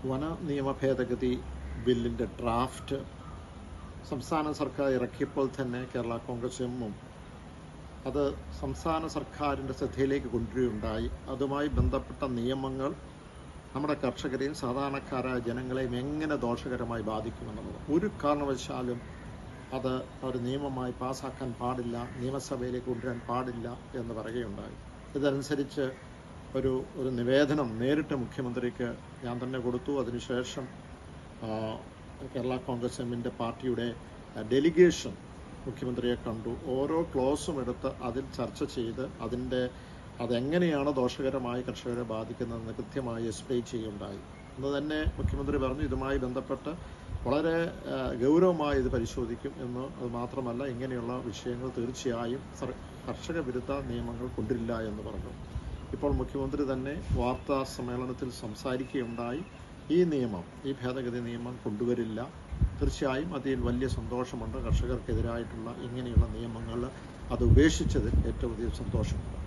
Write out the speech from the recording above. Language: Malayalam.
വന നിയമ ഭേദഗതി ബില്ലിൻ്റെ ഡ്രാഫ്റ്റ് സംസ്ഥാന സർക്കാർ ഇറക്കിയപ്പോൾ തന്നെ കേരള കോൺഗ്രസ് എമ്മും അത് സംസ്ഥാന സർക്കാരിൻ്റെ ശ്രദ്ധയിലേക്ക് കൊണ്ടുവരികയുണ്ടായി. അതുമായി ബന്ധപ്പെട്ട നിയമങ്ങൾ നമ്മുടെ കർഷകരെയും സാധാരണക്കാരായ ജനങ്ങളെയും എങ്ങനെ ദോഷകരമായി ബാധിക്കുമെന്നുള്ളത് ഒരു കാരണവശാലും അത് ഒരു നിയമമായി പാസ്സാക്കാൻ പാടില്ല, നിയമസഭയിലേക്ക് കൊണ്ടുവരാൻ പാടില്ല എന്ന് പറയുകയുണ്ടായി. ഇതനുസരിച്ച് ഒരു നിവേദനം നേരിട്ട് മുഖ്യമന്ത്രിക്ക് ഞാൻ തന്നെ കൊടുത്തു. അതിനുശേഷം കേരള കോൺഗ്രസ് എമ്മിൻ്റെ പാർട്ടിയുടെ ഡെലിഗേഷൻ മുഖ്യമന്ത്രിയെ കണ്ടു. ഓരോ ക്ലോസും എടുത്ത് അതിൽ ചർച്ച ചെയ്ത് അതെങ്ങനെയാണ് ദോഷകരമായി കർഷകരെ ബാധിക്കുന്നതെന്ന് കൃത്യമായി എക്സ്പ്ലെയിൻ ചെയ്യുകയുണ്ടായി. അന്ന് തന്നെ മുഖ്യമന്ത്രി പറഞ്ഞു ഇതുമായി ബന്ധപ്പെട്ട് വളരെ ഗൗരവമായി ഇത് പരിശോധിക്കും എന്ന്. അത് മാത്രമല്ല, ഇങ്ങനെയുള്ള വിഷയങ്ങൾ തീർച്ചയായും കർഷക വിരുദ്ധ നിയമങ്ങൾ കൊണ്ടില്ല എന്ന് പറഞ്ഞു. ഇപ്പോൾ മുഖ്യമന്ത്രി തന്നെ വാർത്താ സമ്മേളനത്തിൽ സംസാരിക്കുകയുണ്ടായി. ഈ ഭേദഗതി നിയമം കൊണ്ടുവരില്ല. തീർച്ചയായും അതിൽ വലിയ സന്തോഷമുണ്ട്. കർഷകർക്കെതിരായിട്ടുള്ള ഇങ്ങനെയുള്ള നിയമങ്ങൾ അത് ഉപേക്ഷിച്ചതിൽ ഏറ്റവും അധികം സന്തോഷമുണ്ട്.